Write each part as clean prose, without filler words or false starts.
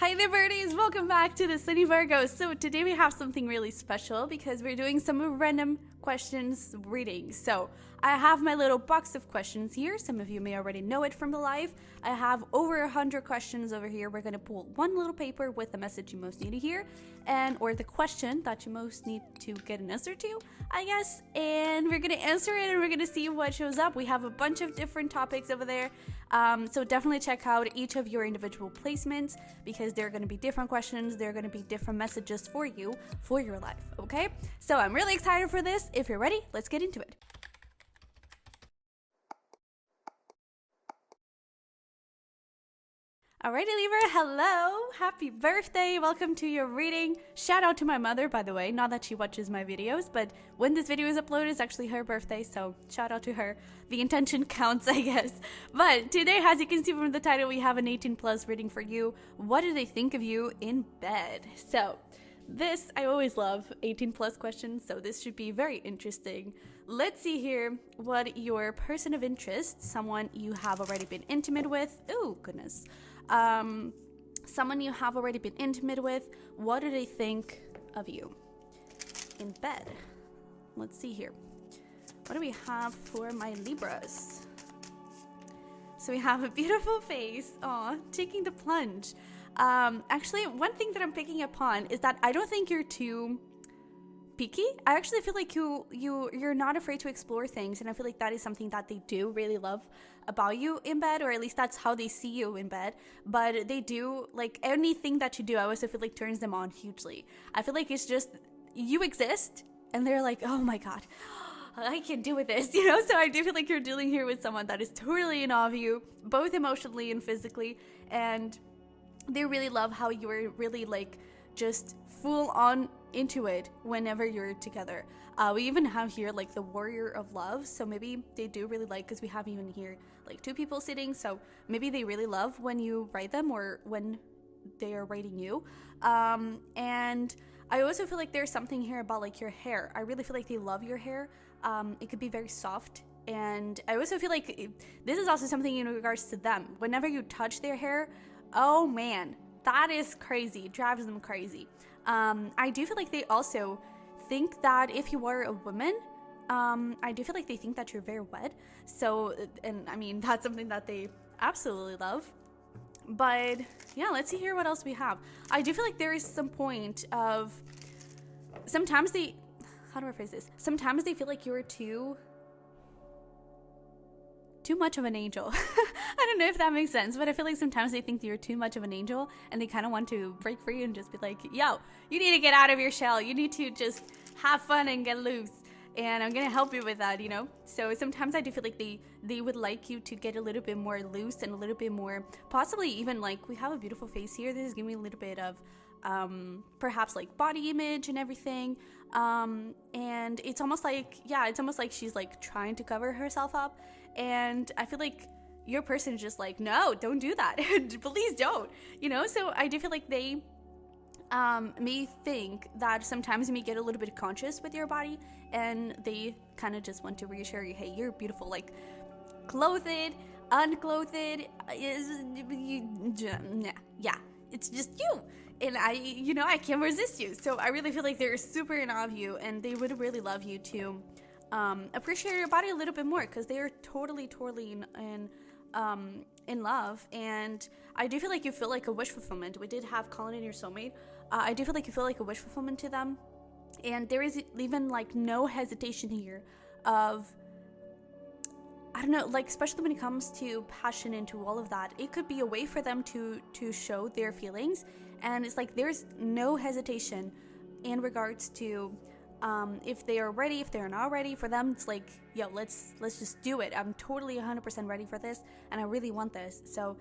Hi there birdies, welcome back to the Sunny Virgo. So today we have something really special because we're doing some random questions reading. So I have my little box of questions here. Some of you may already know it from the live. I have over 100 questions over here. We're going to pull one little paper with the message you most need to hear or the question that you most need to get an answer to, I guess. And we're going to answer it and we're going to see what shows up. We have a bunch of different topics over there. So definitely check out each of your individual placements because there are going to be different questions. There are going to be different messages for you for your life. Okay. So I'm really excited for this. If you're ready, let's get into it. Alrighty Libra, hello, happy birthday, welcome to your reading. Shout out to my mother, by the way, not that she watches my videos, but when this video is uploaded, it's actually her birthday, so shout out to her. The intention counts, I guess. But today, as you can see from the title, we have an 18+ reading for you. What do they think of you in bed? So this, I always love 18+ questions, so this should be very interesting. Let's see here what your person of interest, someone you have already been intimate with, oh goodness, someone you have already been intimate with, what do they think of you in bed? Let's see here. What do we have for my Libras? So we have a beautiful face, taking the plunge. Actually, one thing that I'm picking up on is that I don't think you're too picky. I actually feel like you're not afraid to explore things, and I feel like that is something that they do really love about you in bed, or at least that's how they see you in bed. But they do, like, anything that you do, I also feel like turns them on hugely. I feel like it's just you exist and they're like, oh my god, I can do with this, you know? So I do feel like you're dealing here with someone that is totally in awe of you, both emotionally and physically, and they really love how you're really like just full on into it whenever you're together. We even have here like the warrior of love, so maybe they do really like, because we have even here like two people sitting, so maybe they really love when you write them or when they are writing you. And I also feel like there's something here about like your hair. I really feel like they love your hair. It could be very soft, and I also feel like this is also something in regards to them. Whenever you touch their hair, oh man, that is crazy. It drives them crazy. I do feel like they also think that if you are a woman, I do feel like they think that you're very wet. So, and I mean, that's something that they absolutely love. But yeah, let's see here what else we have. I do feel like there is some point of, sometimes they, how do I phrase this? Sometimes they feel like you're too much of an angel. I don't know if that makes sense, but I feel like sometimes they think you're too much of an angel and they kind of want to break free and just be like, yo, you need to get out of your shell. You need to just have fun and get loose. And I'm going to help you with that, you know? So sometimes I do feel like they would like you to get a little bit more loose and a little bit more, possibly even like, we have a beautiful face here. This is giving me a little bit of perhaps like body image and everything. And it's almost like, yeah, it's almost like she's like trying to cover herself up. And I feel like your person is just like, no, don't do that. Please don't, you know? So I do feel like they may think that sometimes you may get a little bit conscious with your body, and they kind of just want to reassure you, hey, you're beautiful, like clothed, unclothed, yeah, it's just you. And I can't resist you. So I really feel like they're super in awe of you, and they would really love you to appreciate your body a little bit more, because they are totally in love. And I do feel like you feel like a wish fulfillment. We did have calling in your soulmate. I do feel like you feel like a wish fulfillment to them, and there is even like no hesitation here of, I don't know, like especially when it comes to passion and to all of that, it could be a way for them to show their feelings. And it's like there's no hesitation in regards to if they are ready, if they're not ready. For them, it's like, yo, let's just do it. I'm totally 100% ready for this, and I really want this. So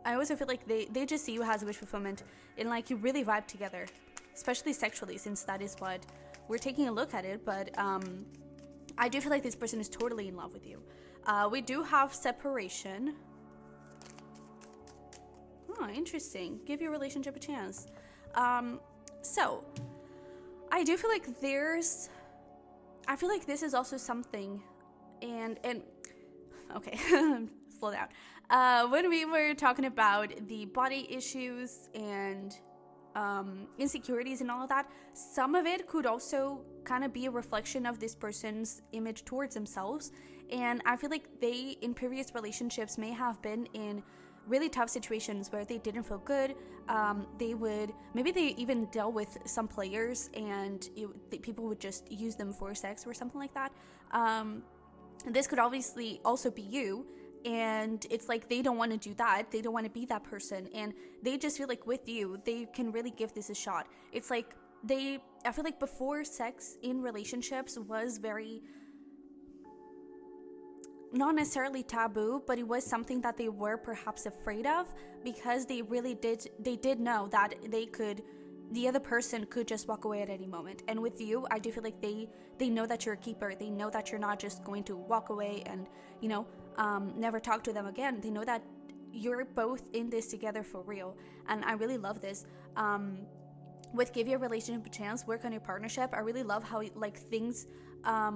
I also feel like they just see you as a wish fulfillment, and like you really vibe together, especially sexually, since that is what we're taking a look at it. But I do feel like this person is totally in love with you. We do have separation. Oh, interesting. Give your relationship a chance. So I do feel like I feel like this is also something, and okay, slow down. when we were talking about the body issues and insecurities and all of that, some of it could also kind of be a reflection of this person's image towards themselves. And I feel like they, in previous relationships, may have been in really tough situations where they didn't feel good. Maybe they even dealt with some players and people would just use them for sex or something like that. This could obviously also be you. And it's like they don't want to do that. They don't want to be that person. And they just feel like with you, they can really give this a shot. It's like I feel like before, sex in relationships was very, not necessarily taboo, but it was something that they were perhaps afraid of, because they did know that the other person could just walk away at any moment. And with you, I do feel like they know that you're a keeper. They know that you're not just going to walk away and, never talk to them again. They know that you're both in this together for real. And I really love this. With give your relationship a chance, work on your partnership, I really love how things, I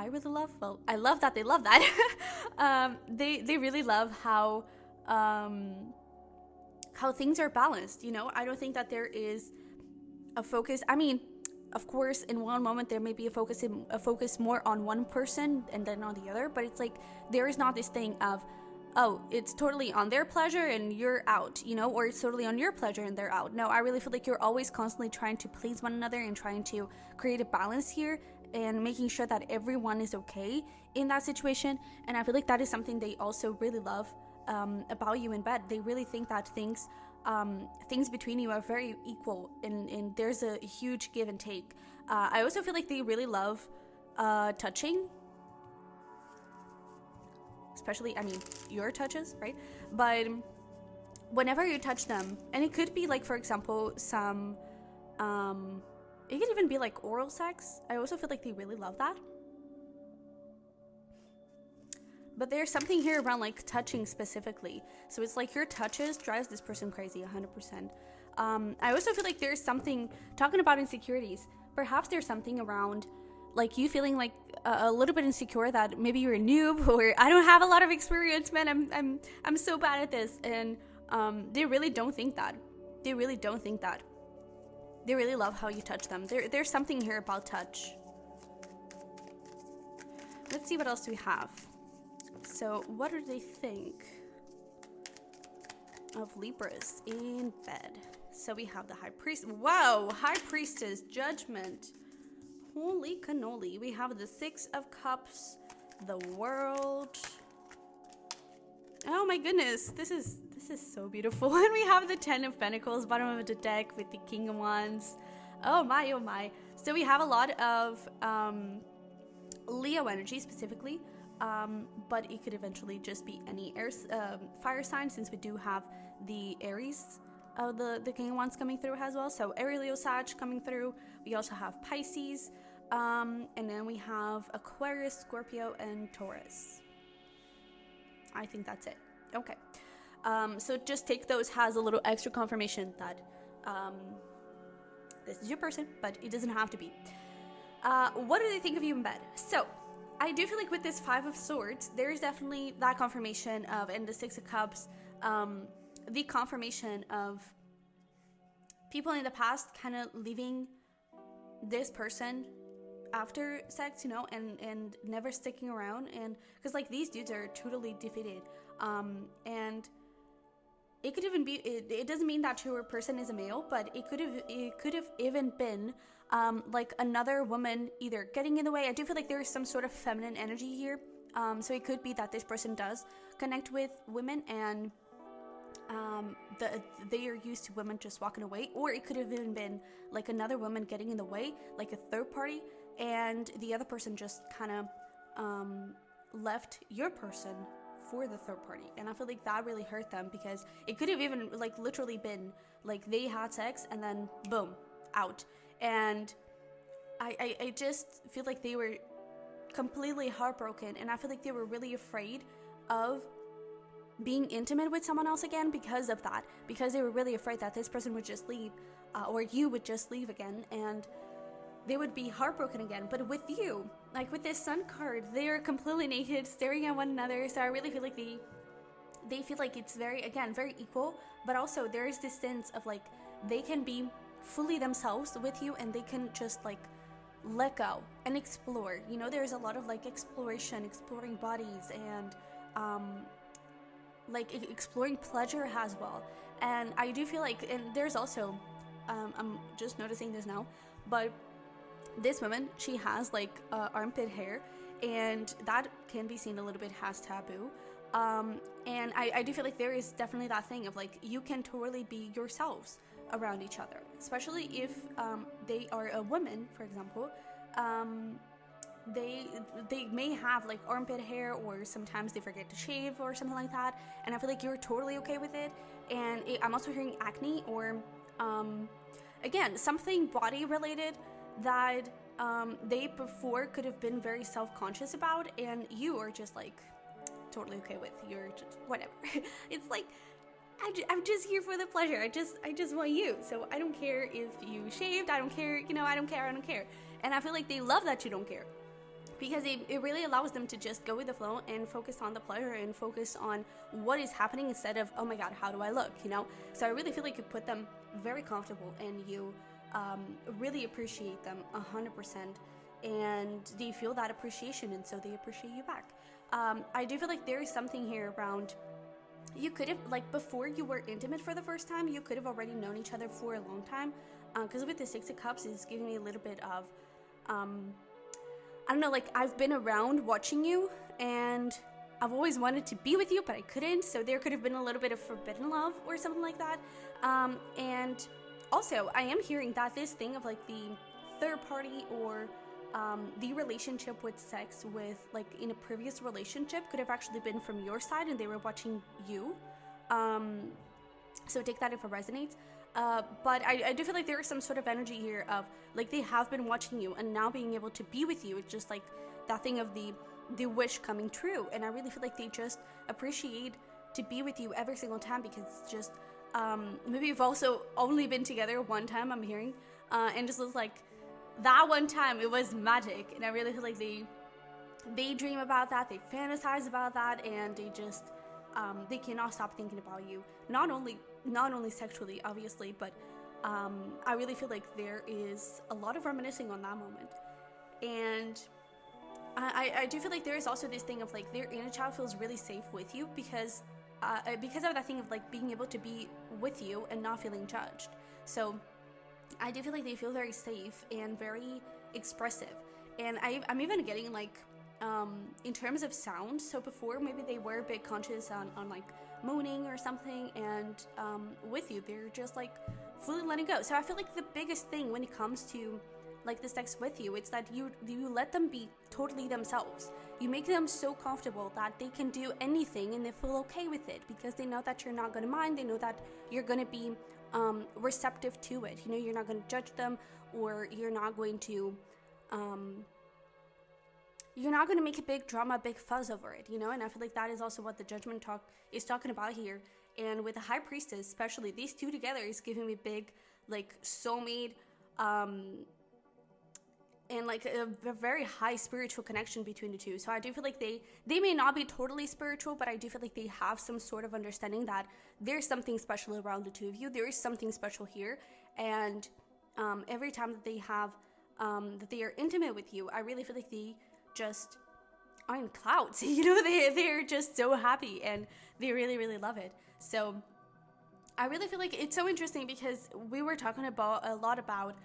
love that they love that. They really love how things are balanced. I don't think that there is a focus. I mean, of course, in one moment there may be a focus more on one person and then on the other, but it's like there is not this thing of, oh, it's totally on their pleasure and you're out, or it's totally on your pleasure and they're out. No, I really feel like you're always constantly trying to please one another and trying to create a balance here and making sure that everyone is okay in that situation. And I feel like that is something they also really love about you in bed. They really think that things between you are very equal, and there's a huge give and take. I also feel like they really love touching, especially, your touches, right? But whenever you touch them, and it could be like, for example, some it could even be like oral sex. I also feel like they really love that. But there's something here around touching specifically. So it's like your touches drives this person crazy 100%. I also feel like there's something, talking about insecurities, perhaps there's something around you feeling like a little bit insecure that maybe you're a noob, or I don't have a lot of experience, man. I'm so bad at this. And they really don't think that. They really don't think that. They really love how you touch them. There's something here about touch. Let's see what else we have. So, what do they think of Libras in bed? So we have the High Priest. Wow, High Priestess, Judgment. Holy cannoli. We have the Six of Cups, the World. Oh my goodness, this is so beautiful. And we have the Ten of Pentacles, bottom of the deck with the King of Wands. Oh my, oh my. So we have a lot of Leo energy specifically. But it could eventually just be any fire sign, since we do have the Aries, the King of Wands coming through as well. So Aries, Leo, Sag coming through. We also have Pisces, and then we have Aquarius, Scorpio, and Taurus. I think that's it. Okay. So just take those as a little extra confirmation that this is your person, but it doesn't have to be. What do they think of you in bed? So I do feel like with this Five of Swords, there's definitely that confirmation of, and the Six of Cups, the confirmation of people in the past kind of leaving this person after sex, and never sticking around. And because these dudes are totally defeated, and it could even be, it doesn't mean that your person is a male, but it could have even been another woman either getting in the way. I do feel like there is some sort of feminine energy here. So it could be that this person does connect with women, and they are used to women just walking away. Or it could have even been another woman getting in the way, like a third party, and the other person just kind of left your person for the third party. And I feel like that really hurt them, because it could have even literally been they had sex and then boom, out. And I just feel like they were completely heartbroken, and I feel like they were really afraid of being intimate with someone else again because of that, because they were really afraid that this person would just leave, or you would just leave again, and they would be heartbroken again. But with you, with this Sun card, they are completely naked, staring at one another. So I really feel like they feel like it's very, again, very equal, but also there is this sense of like they can be fully themselves with you, and they can just like let go and explore. You know, there's a lot of like exploration, exploring bodies, and like exploring pleasure as well. And I do feel like, and there's also I'm just noticing this now, but this woman, she has like armpit hair, and that can be seen a little bit as taboo. And I do feel like there is definitely that thing of like, you can totally be yourselves around each other, especially if they are a woman, for example. They may have like armpit hair, or sometimes they forget to shave or something like that, and I feel like you're totally okay with it. And I'm also hearing acne, or again, something body related that they before could have been very self-conscious about, and you are just like totally okay with. You're just whatever. It's like, I'm just here for the pleasure. I just want you. So I don't care if you shaved. I don't care. You know, I don't care. And I feel like they love that you don't care, because it really allows them to just go with the flow and focus on the pleasure and focus on what is happening, instead of, oh my god, how do I look, you know? So I really feel like you put them very comfortable, and you really appreciate them 100%, and they feel that appreciation, and so they appreciate you back. I do feel like there is something here around, you could have, like, before you were intimate for the first time, you could have already known each other for a long time, because with the Six of Cups, it's giving me a little bit of, I don't know, like, I've been around watching you, and I've always wanted to be with you, but I couldn't, so there could have been a little bit of forbidden love or something like that. And also, I am hearing that this thing of, like, the third party, or the relationship with sex with, like, in a previous relationship could have actually been from your side, and they were watching you. So take that if it resonates. But I do feel like there is some sort of energy here of, like, they have been watching you, and now being able to be with you, it's just like that thing of the wish coming true. And I really feel like they just appreciate to be with you every single time, because it's just, maybe you've also only been together one time, I'm hearing, and just was like, that one time it was magic. And I really feel like they dream about that, they fantasize about that, and they just, they cannot stop thinking about you. Not only sexually, obviously, but I really feel like there is a lot of reminiscing on that moment. And I do feel like there is also this thing of, like, their inner child feels really safe with you, because of that thing of, like, being able to be with you and not feeling judged. So I do feel like they feel very safe and very expressive. And I'm even getting, like, in terms of sound, so before maybe they were a bit conscious on like moaning or something, and with you they're just like fully letting go. So I feel like the biggest thing when it comes to, like, the sex with you, it's that you let them be totally themselves. You make them so comfortable that they can do anything and they feel okay with it, because they know that you're not going to mind. They know that you're going to be receptive to it. You know, you're not going to judge them, or you're not going to make a big drama, a big fuzz over it, you know? And I feel like that is also what the Judgment talk is talking about here. And with the High Priestess, especially, these two together is giving me big, like, soulmate, and like a very high spiritual connection between the two. So I do feel like they may not be totally spiritual, but I do feel like they have some sort of understanding that there's something special around the two of you. There is something special here. And every time that they have, that they are intimate with you, I really feel like they just are in clouds. You know, they're just so happy, and they really, really love it. So I really feel like it's so interesting, because we were talking about a lot about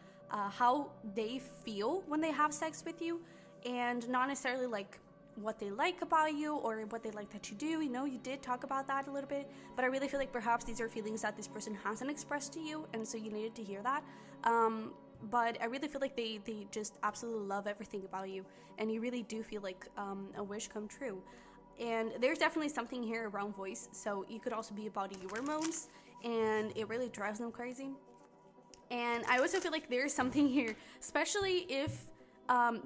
how they feel when they have sex with you, and not necessarily like what they like about you or what they like that you do. You know, you did talk about that a little bit, but I really feel like perhaps these are feelings that this person hasn't expressed to you, and so you needed to hear that. But I really feel like they just absolutely love everything about you, and you really do feel like a wish come true. And there's definitely something here around voice, so you could also be about your moans, and it really drives them crazy. And I also feel like there's something here, especially if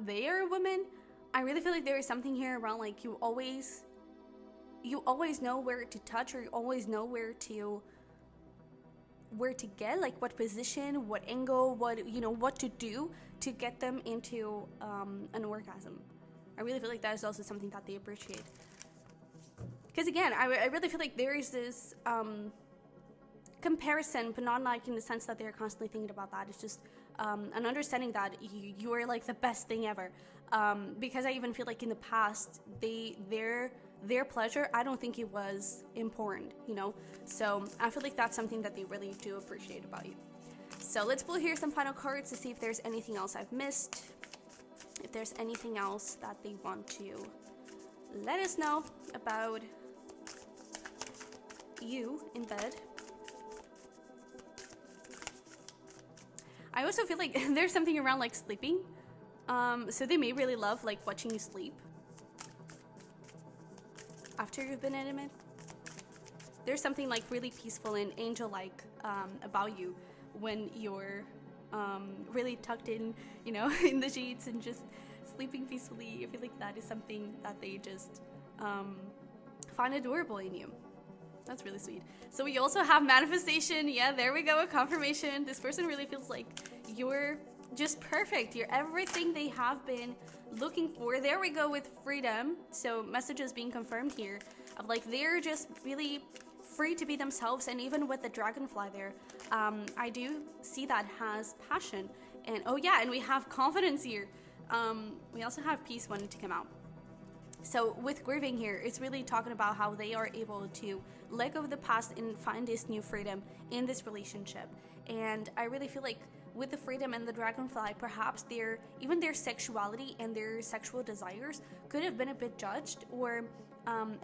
they are a woman. I really feel like there is something here around, like, you always know where to touch, or you always know where to get, like, what position, what angle, what to do to get them into an orgasm. I really feel like that is also something that they appreciate. Because again, I really feel like there is this comparison, but not like in the sense that they're constantly thinking about that. It's just an understanding that you are like the best thing ever. Because I even feel like in the past, their pleasure, I don't think it was important, you know? So I feel like that's something that they really do appreciate about you. So let's pull here some final cards to see if there's anything else I've missed. If there's anything else that they want to let us know about you in bed. I also feel like there's something around like sleeping. So they may really love like watching you sleep after you've been intimate. There's something like really peaceful and angel-like about you when you're really tucked in, you know, in the sheets and just sleeping peacefully. I feel like that is something that they just find adorable in you. That's really sweet. So we also have manifestation. Yeah, there we go, a confirmation. This person really feels like you're just perfect. You're everything they have been looking for. There we go with freedom. So messages being confirmed here of like they're just really free to be themselves. And even with the dragonfly there, I do see that has passion. And oh yeah, and we have confidence here. We also have peace wanting to come out. So with grieving here, it's really talking about how they are able to let go of the past and find this new freedom in this relationship. And I really feel like with the freedom and the dragonfly, perhaps even their sexuality and their sexual desires could have been a bit judged, or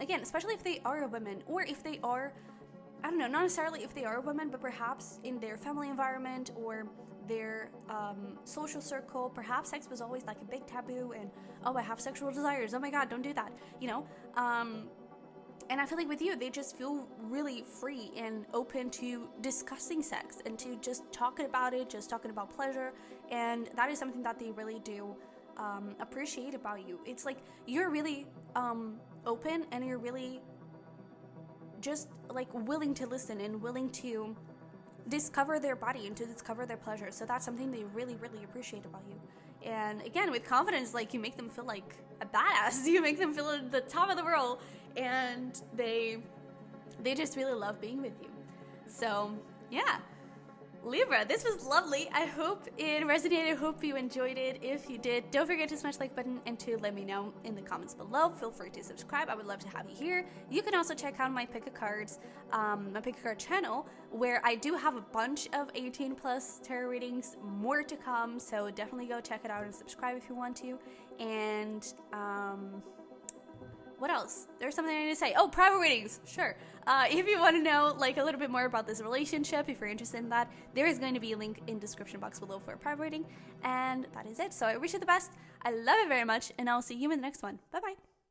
again, especially if they are a woman, or if they are, I don't know, not necessarily if they are a woman, but perhaps in their family environment or their social circle, perhaps sex was always like a big taboo, and oh, I have sexual desires, oh my god, don't do that, you know. And I feel like with you, they just feel really free and open to discussing sex and to just talking about it, just talking about pleasure. And that is something that they really do appreciate about you. It's like you're really open, and you're really just like willing to listen and willing to discover their body and to discover their pleasure. So that's something they really, really appreciate about you. And again, with confidence, like you make them feel like a badass. You make them feel at the top of the world, and they just really love being with you. So yeah, Libra, this was lovely. I hope it resonated. I hope you enjoyed it. If you did, don't forget to smash the like button and to let me know in the comments below. Feel free to subscribe. I would love to have you here. You can also check out my pick a cards, my pick a card channel, where I do have a bunch of 18+ tarot readings, more to come. So definitely go check it out and subscribe if you want to. And what else? There's something I need to say. Oh, private readings. Sure. If you want to know like a little bit more about this relationship, if you're interested in that, there is going to be a link in the description box below for a private reading. And that is it. So I wish you the best. I love it very much, and I'll see you in the next one. Bye-bye.